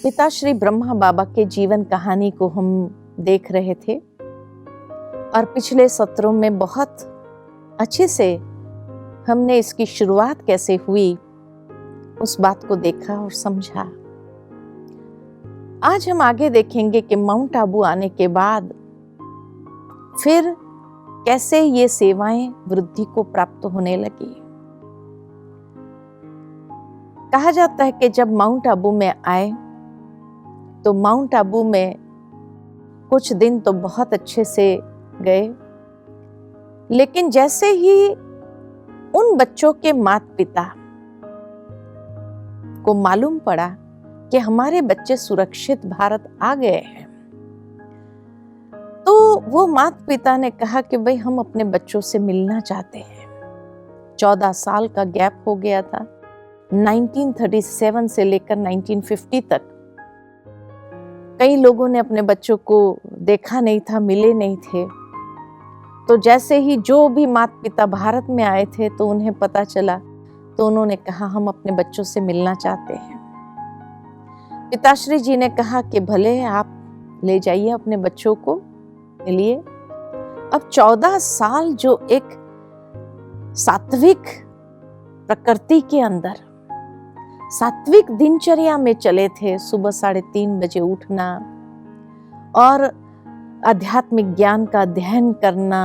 पिता श्री ब्रह्मा बाबा के जीवन कहानी को हम देख रहे थे और पिछले सत्रों में बहुत अच्छे से हमने इसकी शुरुआत कैसे हुई उस बात को देखा और समझा। आज हम आगे देखेंगे कि माउंट आबू आने के बाद फिर कैसे ये सेवाएं वृद्धि को प्राप्त होने लगी। कहा जाता है कि जब माउंट आबू में आए तो माउंट आबू में कुछ दिन तो बहुत अच्छे से गए, लेकिन जैसे ही उन बच्चों के माता पिता को मालूम पड़ा कि हमारे बच्चे सुरक्षित भारत आ गए हैं, तो वो माता पिता ने कहा कि भाई हम अपने बच्चों से मिलना चाहते हैं। 14 साल का गैप हो गया था, 1937 से लेकर 1950 तक कई लोगों ने अपने बच्चों को देखा नहीं था, मिले नहीं थे। तो जैसे ही जो भी माता पिता भारत में आए थे तो उन्हें पता चला, तो उन्होंने कहा हम अपने बच्चों से मिलना चाहते हैं। पिताश्री जी ने कहा कि भले आप ले जाइए अपने बच्चों को, मिलिए। अब 14 साल जो एक सात्विक प्रकृति के अंदर सात्विक दिनचर्या में चले थे, सुबह 3:30 बजे उठना और आध्यात्मिक ज्ञान का अध्ययन करना,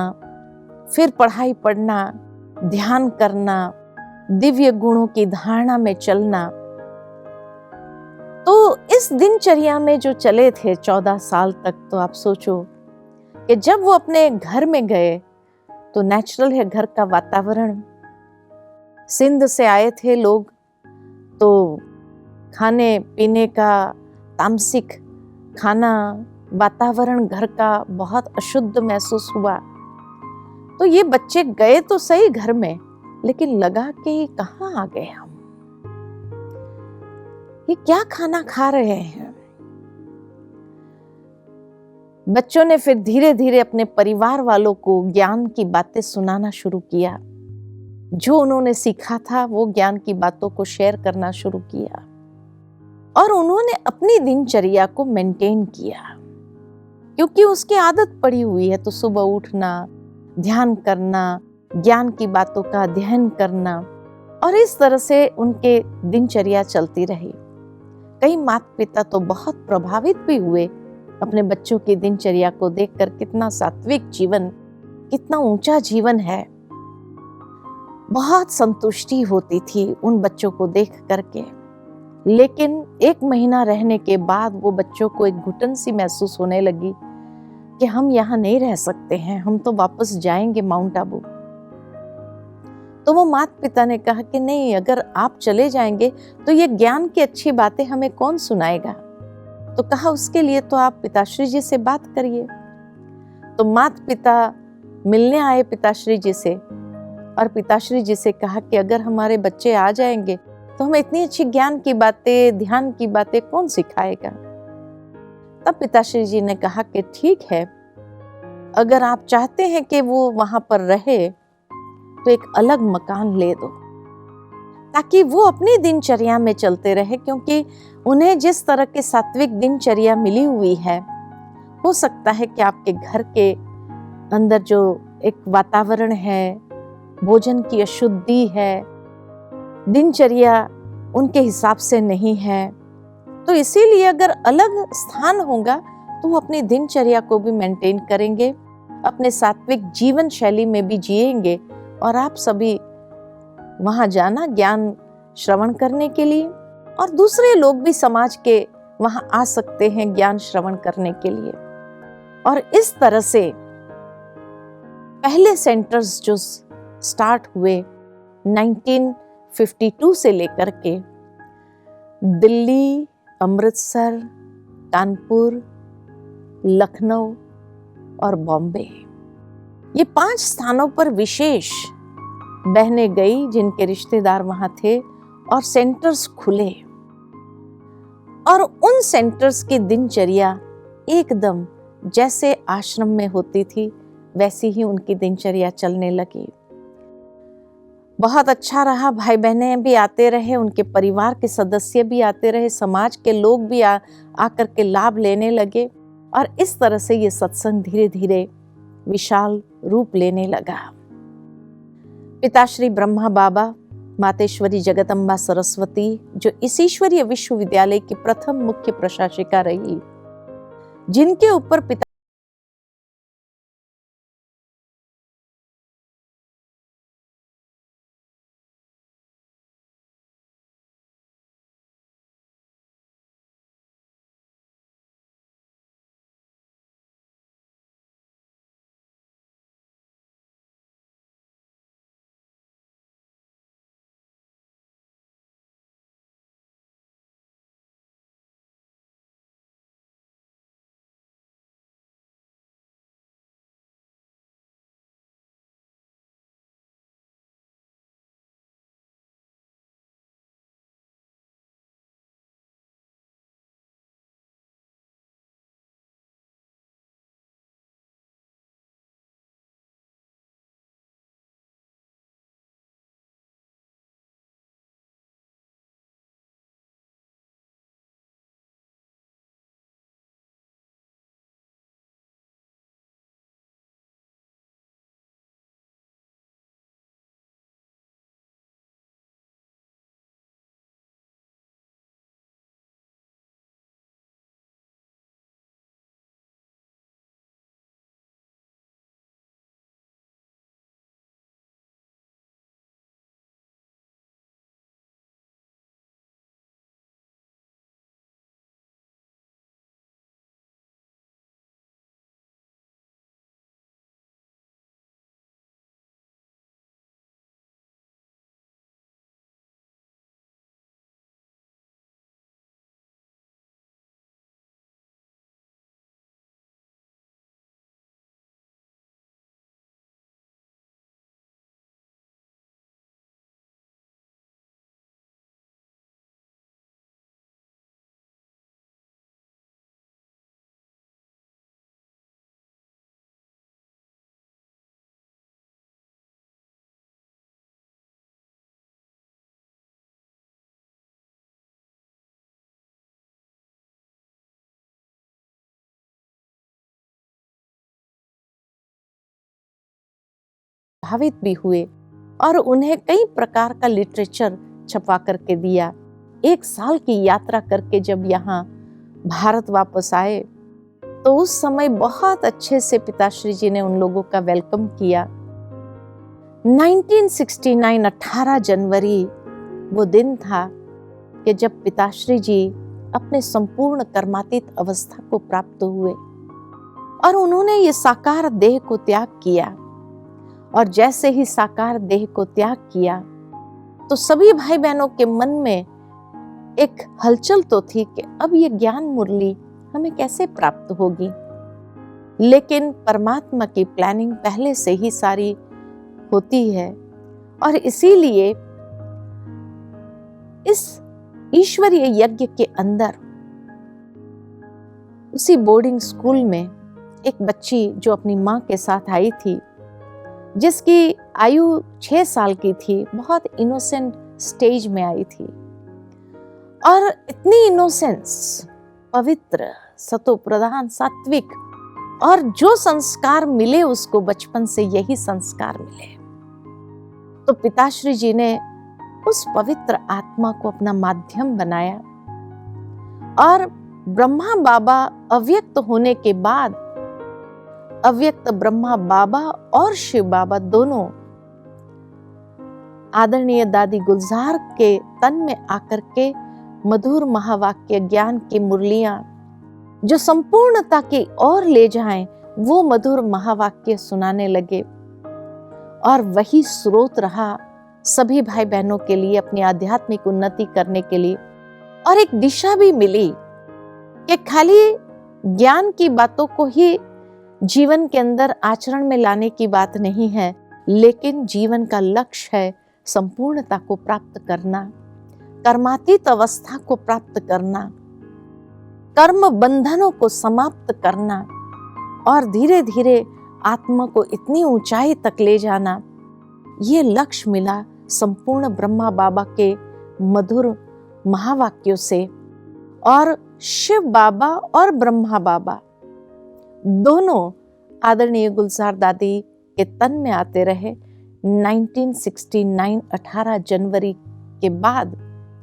फिर पढ़ाई पढ़ना, ध्यान करना, दिव्य गुणों की धारणा में चलना। तो इस दिनचर्या में जो चले थे 14 साल तक, तो आप सोचो कि जब वो अपने घर में गए तो नेचुरल है घर का वातावरण। सिंध से आए थे लोग, तो खाने पीने का तामसिक खाना, वातावरण घर का बहुत अशुद्ध महसूस हुआ। तो ये बच्चे गए तो सही घर में, लेकिन लगा कि कहाँ आ गए हम, ये क्या खाना खा रहे हैं। बच्चों ने फिर धीरे धीरे अपने परिवार वालों को ज्ञान की बातें सुनाना शुरू किया। जो उन्होंने सीखा था वो ज्ञान की बातों को शेयर करना शुरू किया और उन्होंने अपनी दिनचर्या को मेंटेन किया, क्योंकि उसकी आदत पड़ी हुई है। तो सुबह उठना, ध्यान करना, ज्ञान की बातों का अध्ययन करना, और इस तरह से उनके दिनचर्या चलती रही। कई माता पिता तो बहुत प्रभावित भी हुए अपने बच्चों की दिनचर्या को देखकर, कितना सात्विक जीवन, कितना ऊंचा जीवन है। बहुत संतुष्टि होती थी उन बच्चों को देख करके। लेकिन 1 महीना रहने के बाद वो बच्चों को एक घुटन सी महसूस होने लगी कि हम यहाँ नहीं रह सकते हैं, हम तो वापस जाएंगे माउंट आबू। तो वो माता पिता ने कहा कि नहीं, अगर आप चले जाएंगे तो ये ज्ञान की अच्छी बातें हमें कौन सुनाएगा। तो कहा उसके लिए तो आप पिताश्री जी से बात करिए। तो माता पिता मिलने आए पिताश्री जी से और पिताश्री जी से कहा कि अगर हमारे बच्चे आ जाएंगे तो हमें इतनी अच्छी ज्ञान की बातें, ध्यान की बातें कौन सिखाएगा। तब पिताश्री जी ने कहा कि ठीक है, अगर आप चाहते हैं कि वो वहां पर रहे तो एक अलग मकान ले दो, ताकि वो अपनी दिनचर्या में चलते रहे। क्योंकि उन्हें जिस तरह के सात्विक दिनचर्या मिली हुई है, हो सकता है कि आपके घर के अंदर जो एक वातावरण है, भोजन की अशुद्धि है, दिनचर्या उनके हिसाब से नहीं है। तो इसीलिए अगर अलग स्थान होगा तो वो अपनी दिनचर्या को भी मेंटेन करेंगे, अपने सात्विक जीवन शैली में भी जिएंगे, और आप सभी वहां जाना ज्ञान श्रवण करने के लिए, और दूसरे लोग भी समाज के वहां आ सकते हैं ज्ञान श्रवण करने के लिए। और इस तरह से पहले सेंटर्स जो स्टार्ट हुए 1952 से लेकर के दिल्ली, अमृतसर, कानपुर, लखनऊ और बॉम्बे, ये 5 स्थानों पर विशेष बहनें गई जिनके रिश्तेदार वहां थे, और सेंटर्स खुले। और उन सेंटर्स की दिनचर्या एकदम जैसे आश्रम में होती थी वैसी ही उनकी दिनचर्या चलने लगी। बहुत अच्छा रहा, भाई बहनें भी आते रहे, उनके परिवार के सदस्य भी आते रहे, समाज के लोग भी आकर के लाभ लेने लगे और इस तरह से ये सत्संग धीरे धीरे विशाल रूप लेने लगा। पिताश्री ब्रह्मा बाबा, मातेश्वरी जगदम्बा सरस्वती, जो इस ईश्वरीय विश्वविद्यालय की प्रथम मुख्य प्रशासिका रही, जिनके ऊपर पिता प्रभावित भी हुए और उन्हें कई प्रकार का लिटरेचर छपा करके दिया। 1 साल की यात्रा करके जब यहाँ भारत वापस आए तो उस समय बहुत अच्छे से पिताश्री जी ने उन लोगों का वेलकम किया। 1969 18 जनवरी वो दिन था कि जब पिताश्री जी अपने संपूर्ण कर्मातीत अवस्था को प्राप्त हुए और उन्होंने ये साकार देह को त्याग किया। और जैसे ही साकार देह को त्याग किया तो सभी भाई बहनों के मन में एक हलचल तो थी कि अब ये ज्ञान मुरली हमें कैसे प्राप्त होगी, लेकिन परमात्मा की प्लानिंग पहले से ही सारी होती है और इसीलिए इस ईश्वरीय यज्ञ के अंदर उसी बोर्डिंग स्कूल में एक बच्ची जो अपनी माँ के साथ आई थी, जिसकी आयु 6 साल की थी, बहुत इनोसेंट स्टेज में आई थी और इतनी इनोसेंस, पवित्र, सतोप्रधान, सात्विक, और जो संस्कार मिले उसको बचपन से यही संस्कार मिले। तो पिताश्री जी ने उस पवित्र आत्मा को अपना माध्यम बनाया और ब्रह्मा बाबा अव्यक्त होने के बाद अव्यक्त ब्रह्मा बाबा और शिव बाबा दोनों आदरणीय दादी गुलजार के तन में आकर के मधुर महावाक्य ज्ञान की मुरलियां जो संपूर्णता की ओर ले जाएं, वो मधुर महावाक्य सुनाने लगे और वही स्रोत रहा सभी भाई बहनों के लिए अपनी आध्यात्मिक उन्नति करने के लिए। और एक दिशा भी मिली कि खाली ज्ञान की बातों को ही जीवन के अंदर आचरण में लाने की बात नहीं है, लेकिन जीवन का लक्ष्य है संपूर्णता को प्राप्त करना, कर्मातीत अवस्था को प्राप्त करना, कर्म बंधनों को समाप्त करना और धीरे धीरे आत्मा को इतनी ऊंचाई तक ले जाना। ये लक्ष्य मिला संपूर्ण ब्रह्मा बाबा के मधुर महावाक्यों से और शिव बाबा और ब्रह्मा बाबा दोनों आदरणीय गुलजार दादी के तन में आते रहे। 1969 18 जनवरी के बाद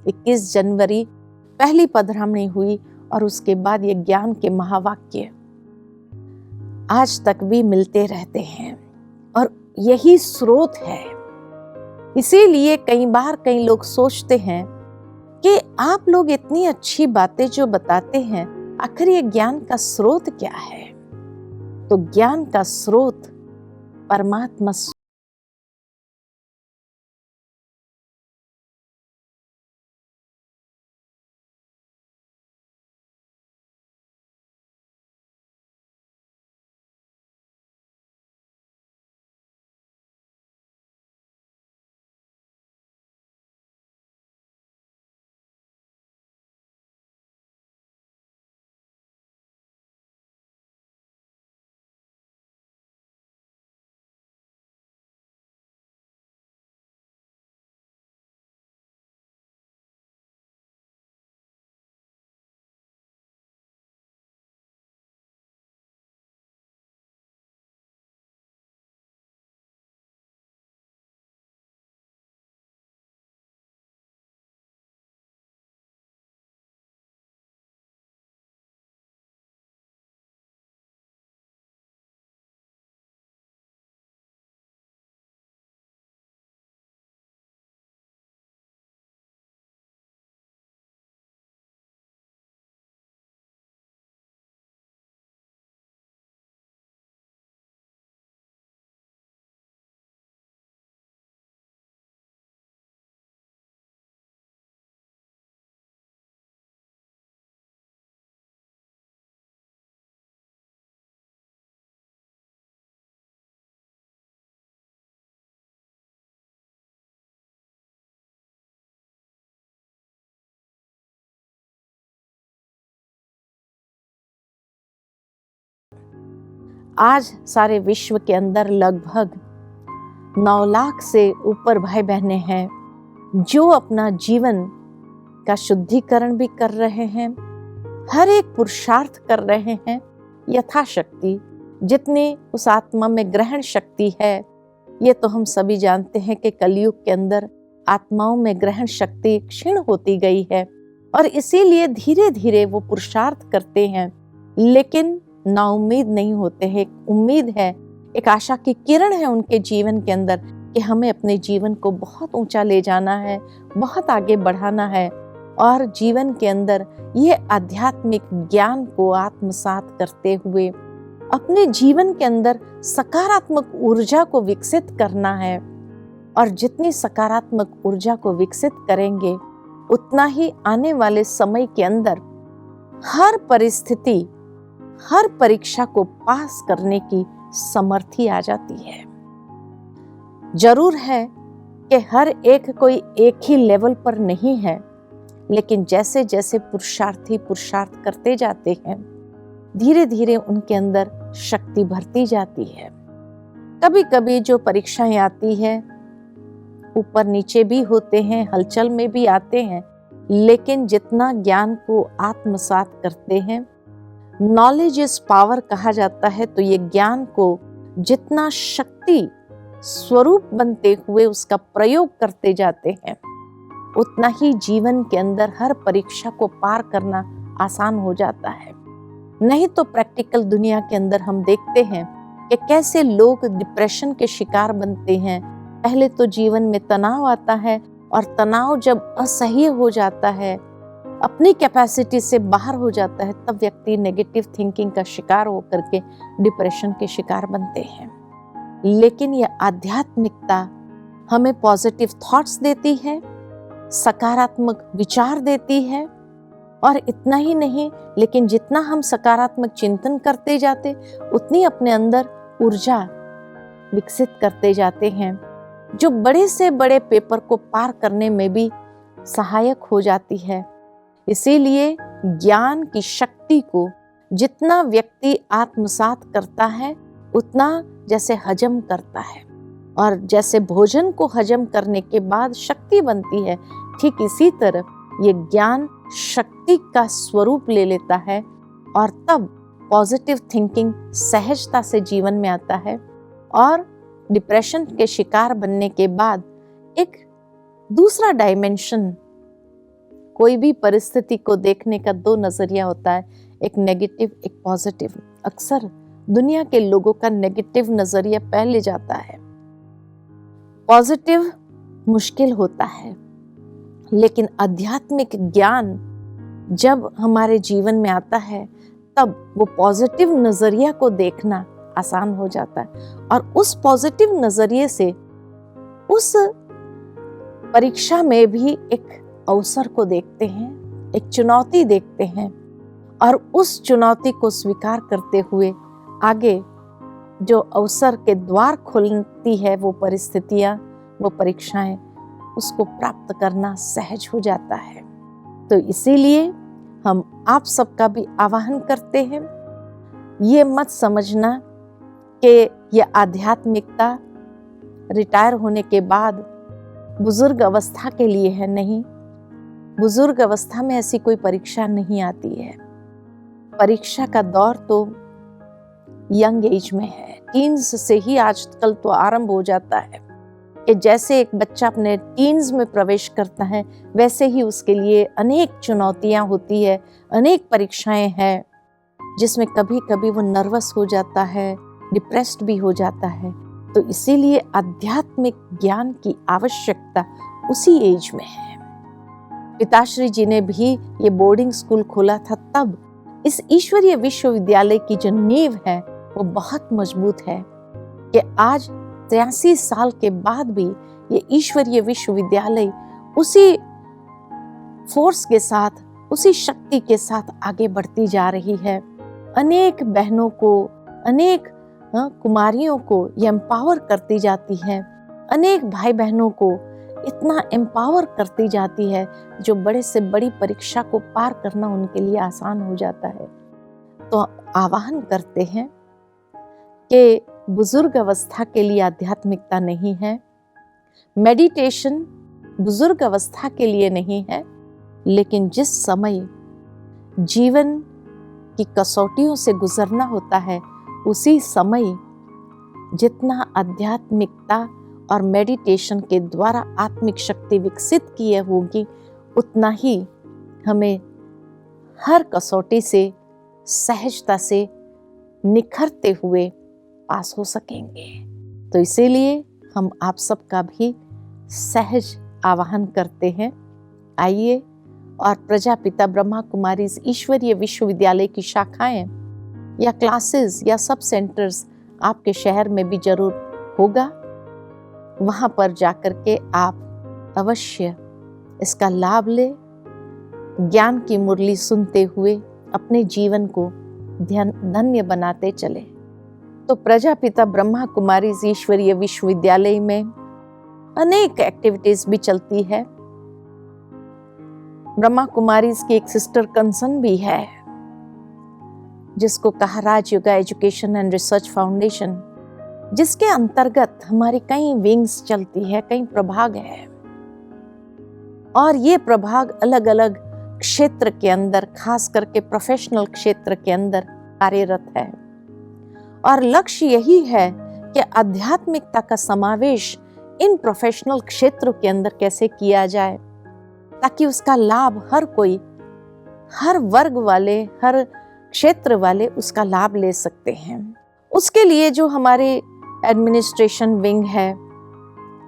21 जनवरी पहली पधरामणी हुई और उसके बाद ये ज्ञान के महावाक्य आज तक भी मिलते रहते हैं और यही स्रोत है। इसीलिए कई बार कई लोग सोचते हैं कि आप लोग इतनी अच्छी बातें जो बताते हैं, आखिर ये ज्ञान का स्रोत क्या है? तो ज्ञान का स्रोत परमात्मा आज सारे विश्व के अंदर लगभग 9 लाख से ऊपर भाई बहनें हैं जो अपना जीवन का शुद्धिकरण भी कर रहे हैं, हर एक पुरुषार्थ कर रहे हैं यथाशक्ति। जितनी उस आत्मा में ग्रहण शक्ति है, ये तो हम सभी जानते हैं कि कलयुग के अंदर आत्माओं में ग्रहण शक्ति क्षीण होती गई है और इसीलिए धीरे धीरे वो पुरुषार्थ करते हैं, लेकिन नाउम्मीद नहीं होते हैं। एक उम्मीद है, एक आशा की किरण है उनके जीवन के अंदर कि हमें अपने जीवन को बहुत ऊंचा ले जाना है, बहुत आगे बढ़ाना है और जीवन के अंदर ये आध्यात्मिक ज्ञान को आत्मसात करते हुए अपने जीवन के अंदर सकारात्मक ऊर्जा को विकसित करना है। और जितनी सकारात्मक ऊर्जा को विकसित करेंगे, उतना ही आने वाले समय के अंदर हर परिस्थिति, हर परीक्षा को पास करने की समर्थी आ जाती है। जरूर है कि हर एक कोई एक ही लेवल पर नहीं है, लेकिन जैसे जैसे पुरुषार्थी पुरुषार्थ करते जाते हैं, धीरे धीरे उनके अंदर शक्ति भरती जाती है। कभी कभी जो परीक्षाएं आती है, ऊपर नीचे भी होते हैं, हलचल में भी आते हैं, लेकिन जितना ज्ञान को आत्मसात करते हैं, नॉलेज इज पावर कहा जाता है, तो ये ज्ञान को जितना शक्ति स्वरूप बनते हुए उसका प्रयोग करते जाते हैं, उतना ही जीवन के अंदर हर परीक्षा को पार करना आसान हो जाता है। नहीं तो प्रैक्टिकल दुनिया के अंदर हम देखते हैं कि कैसे लोग डिप्रेशन के शिकार बनते हैं। पहले तो जीवन में तनाव आता है और तनाव जब असह्य हो जाता है, अपनी कैपेसिटी से बाहर हो जाता है, तब व्यक्ति नेगेटिव थिंकिंग का शिकार होकर के डिप्रेशन के शिकार बनते हैं। लेकिन यह आध्यात्मिकता हमें पॉजिटिव थॉट्स देती है, सकारात्मक विचार देती है और इतना ही नहीं, लेकिन जितना हम सकारात्मक चिंतन करते जाते, उतनी अपने अंदर ऊर्जा विकसित करते जाते हैं, जो बड़े से बड़े पेपर को पार करने में भी सहायक हो जाती है। इसीलिए ज्ञान की शक्ति को जितना व्यक्ति आत्मसात करता है, उतना जैसे हजम करता है, और जैसे भोजन को हजम करने के बाद शक्ति बनती है, ठीक इसी तरह ये ज्ञान शक्ति का स्वरूप ले लेता है और तब पॉजिटिव थिंकिंग सहजता से जीवन में आता है और डिप्रेशन के शिकार बनने के बाद एक दूसरा डायमेंशन, कोई भी परिस्थिति को देखने का दो नजरिया होता है, एक नेगेटिव एक पॉजिटिव। अक्सर दुनिया के लोगों का नेगेटिव नजरिया पहले जाता है, पॉजिटिव मुश्किल होता है, लेकिन आध्यात्मिक ज्ञान जब हमारे जीवन में आता है तब वो पॉजिटिव नजरिया को देखना आसान हो जाता है और उस पॉजिटिव नजरिए से उस परीक्षा में भी एक अवसर को देखते हैं, एक चुनौती देखते हैं और उस चुनौती को स्वीकार करते हुए आगे जो अवसर के द्वार खोलती है वो परिस्थितियां, वो परीक्षाएं, उसको प्राप्त करना सहज हो जाता है। तो इसीलिए हम आप सबका भी आह्वान करते हैं, ये मत समझना कि ये आध्यात्मिकता रिटायर होने के बाद बुजुर्ग अवस्था के लिए है। नहीं, बुजुर्ग अवस्था में ऐसी कोई परीक्षा नहीं आती है। परीक्षा का दौर तो यंग एज में है, टीन्स से ही आजकल तो आरंभ हो जाता है कि जैसे एक बच्चा अपने टीन्स में प्रवेश करता है वैसे ही उसके लिए अनेक चुनौतियां होती है, अनेक परीक्षाएं हैं जिसमें कभी कभी वो नर्वस हो जाता है, डिप्रेस्ड भी हो जाता है। तो इसीलिए आध्यात्मिक ज्ञान की आवश्यकता उसी एज में है। पिताश्री जी ने भी ये बोर्डिंग स्कूल खोला था, तब इस ईश्वरीय विश्वविद्यालय की जो नींव है वो बहुत मजबूत है कि आज 83 साल के बाद भी ये ईश्वरीय विश्वविद्यालय उसी फोर्स के साथ, उसी शक्ति के साथ आगे बढ़ती जा रही है। अनेक बहनों को, अनेक कुमारियों को ये एम्पावर करती जाती है, अनेक भाई बहनों को इतना एम्पावर करती जाती है जो बड़े से बड़ी परीक्षा को पार करना उनके लिए आसान हो जाता है। तो आह्वान करते हैं कि बुजुर्ग अवस्था के लिए आध्यात्मिकता नहीं है, मेडिटेशन बुजुर्ग अवस्था के लिए नहीं है, लेकिन जिस समय जीवन की कसौटियों से गुजरना होता है उसी समय जितना आध्यात्मिकता और मेडिटेशन के द्वारा आत्मिक शक्ति विकसित की होगी उतना ही हमें हर कसौटी से सहजता से निखरते हुए पास हो सकेंगे। तो इसीलिए हम आप सबका भी सहज आह्वान करते हैं, आइए और प्रजापिता ब्रह्मा कुमारी ईश्वरीय विश्वविद्यालय की शाखाएं या क्लासेस या सब सेंटर्स आपके शहर में भी जरूर होगा, वहां पर जाकर के आप अवश्य इसका लाभ ले, ज्ञान की मुरली सुनते हुए अपने जीवन को धन्य बनाते चले। तो प्रजापिता ब्रह्मा कुमारी ईश्वरीय विश्वविद्यालय में अनेक एक्टिविटीज भी चलती है। ब्रह्मा कुमारी की एक सिस्टर कंसर्न भी है जिसको कहा Rajyoga education and research foundation, जिसके अंतर्गत हमारी कई विंग्स चलती है, कई प्रभाग है और ये प्रभाग अलग अलग क्षेत्र के अंदर, खास करके प्रोफेशनल क्षेत्र के अंदर कार्यरत है और लक्ष्य यही है कि आध्यात्मिकता का समावेश इन प्रोफेशनल क्षेत्रों के अंदर कैसे किया जाए ताकि उसका लाभ हर कोई, हर वर्ग वाले, हर क्षेत्र वाले उसका लाभ ले सकते हैं। उसके लिए जो हमारे एडमिनिस्ट्रेशन विंग है,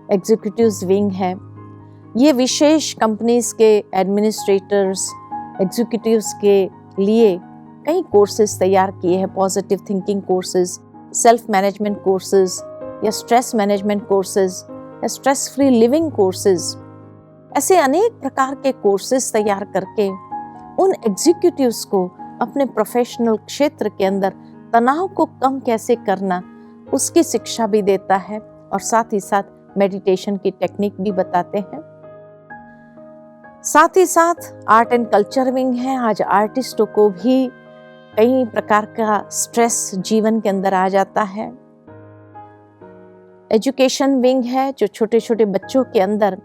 एग्जीक्यूटिव्स विंग है, ये विशेष कंपनीज के एडमिनिस्ट्रेटर्स, एग्जीक्यूटिव्स के लिए कई कोर्सेज तैयार किए हैं, positive thinking courses, self management courses या स्ट्रेस मैनेजमेंट कोर्सेज या स्ट्रेस फ्री लिविंग कोर्सेज, ऐसे अनेक प्रकार के कोर्सेज तैयार करके उन एग्जीक्यूटिव्स को अपने प्रोफेशनल क्षेत्र के अंदर तनाव को कम कैसे करना उसकी शिक्षा भी देता है और साथ ही साथ मेडिटेशन की टेक्निक भी बताते हैं। साथ ही साथ आर्ट एंड कल्चर विंग है। आज आर्टिस्टों को भी कई प्रकार का स्ट्रेस जीवन के अंदर आ जाता है। एजुकेशन विंग है जो छोटे छोटे बच्चों के अंदर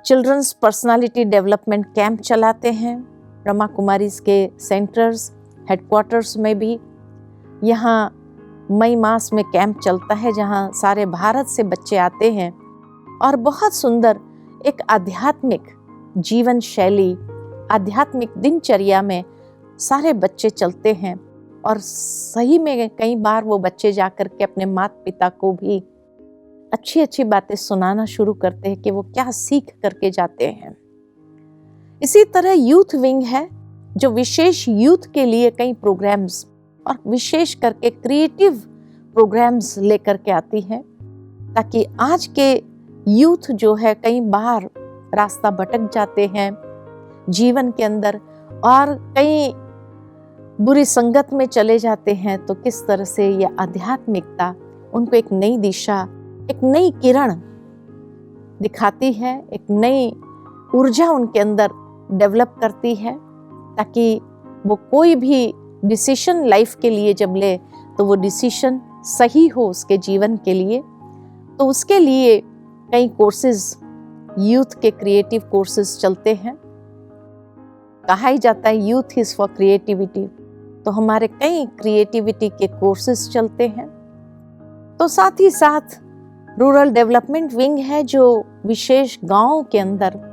चिल्ड्रंस पर्सनालिटी डेवलपमेंट कैंप चलाते हैं। ब्रह्मा कुमारीज के सेंटर्स हेडक्वार्टर्स में भी यहाँ मई मास में कैंप चलता है, जहाँ सारे भारत से बच्चे आते हैं और बहुत सुंदर एक आध्यात्मिक जीवन शैली, आध्यात्मिक दिनचर्या में सारे बच्चे चलते हैं। और सही में कई बार वो बच्चे जाकर के अपने माता पिता को भी अच्छी अच्छी बातें सुनाना शुरू करते हैं कि वो क्या सीख करके जाते हैं। इसी तरह यूथ विंग है जो विशेष यूथ के लिए कई प्रोग्राम्स और विशेष करके क्रिएटिव प्रोग्राम्स लेकर के आती है, ताकि आज के यूथ जो है कई बार रास्ता भटक जाते हैं जीवन के अंदर और कई बुरी संगत में चले जाते हैं, तो किस तरह से यह आध्यात्मिकता उनको एक नई दिशा, एक नई किरण दिखाती है, एक नई ऊर्जा उनके अंदर डेवलप करती है, ताकि वो कोई भी डिसीजन लाइफ के लिए जब ले तो वो डिसीजन सही हो उसके जीवन के लिए। तो उसके लिए कई कोर्सेज, यूथ के क्रिएटिव कोर्सेज चलते हैं। कहा ही जाता है यूथ इज फॉर क्रिएटिविटी, तो हमारे कई क्रिएटिविटी के कोर्सेज चलते हैं। तो साथ ही साथ रूरल डेवलपमेंट विंग है जो विशेष गांवों के अंदर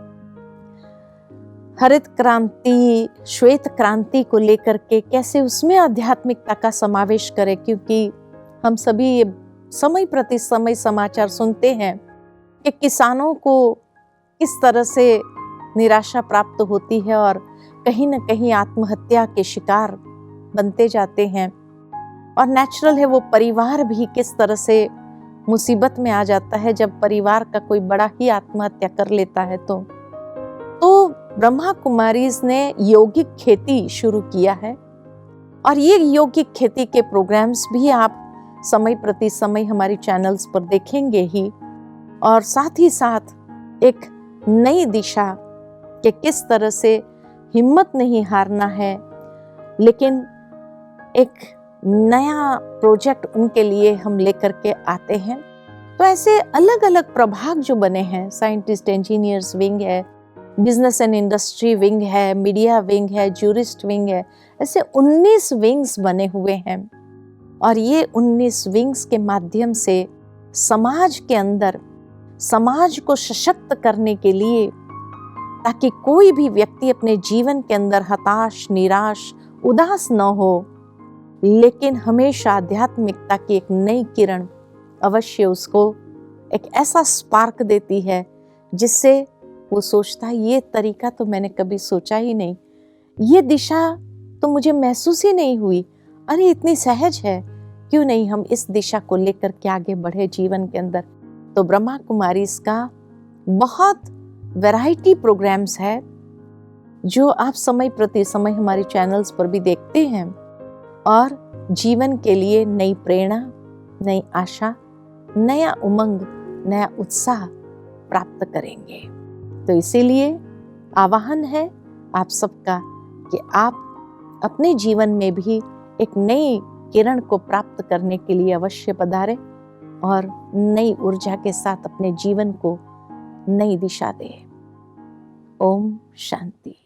हरित क्रांति, श्वेत क्रांति को लेकर के कैसे उसमें आध्यात्मिकता का समावेश करें, क्योंकि हम सभी ये समय प्रति समय समाचार सुनते हैं कि किसानों को किस तरह से निराशा प्राप्त होती है और कहीं न कहीं आत्महत्या के शिकार बनते जाते हैं। और नेचुरल है वो परिवार भी किस तरह से मुसीबत में आ जाता है जब परिवार का कोई बड़ा ही आत्महत्या कर लेता है। तो ब्रह्मा कुमारीज ने यौगिक खेती शुरू किया है और ये यौगिक खेती के प्रोग्राम्स भी आप समय प्रति समय हमारी चैनल्स पर देखेंगे ही। और साथ ही साथ एक नई दिशा कि किस तरह से हिम्मत नहीं हारना है, लेकिन एक नया प्रोजेक्ट उनके लिए हम लेकर के आते हैं। तो ऐसे अलग अलग प्रभाग जो बने हैं, साइंटिस्ट इंजीनियर्स विंग है, बिजनेस एंड इंडस्ट्री विंग है, मीडिया विंग है, जूरिस्ट विंग है, ऐसे 19 विंग्स बने हुए हैं। और ये 19 विंग्स के माध्यम से समाज के अंदर समाज को सशक्त करने के लिए, ताकि कोई भी व्यक्ति अपने जीवन के अंदर हताश, निराश, उदास न हो, लेकिन हमेशा आध्यात्मिकता की एक नई किरण अवश्य उसको एक ऐसा स्पार्क देती है जिससे वो सोचता है ये तरीका तो मैंने कभी सोचा ही नहीं, ये दिशा तो मुझे महसूस ही नहीं हुई, अरे इतनी सहज है, क्यों नहीं हम इस दिशा को लेकर के आगे बढ़े जीवन के अंदर। तो ब्रह्मा कुमारीज का बहुत वैरायटी प्रोग्राम्स है जो आप समय प्रति समय हमारे चैनल्स पर भी देखते हैं और जीवन के लिए नई प्रेरणा, नई आशा, नया उमंग, नया उत्साह प्राप्त करेंगे। तो इसीलिए आह्वान है आप सबका कि आप अपने जीवन में भी एक नई किरण को प्राप्त करने के लिए अवश्य पधारें और नई ऊर्जा के साथ अपने जीवन को नई दिशा दें। ओम शांति।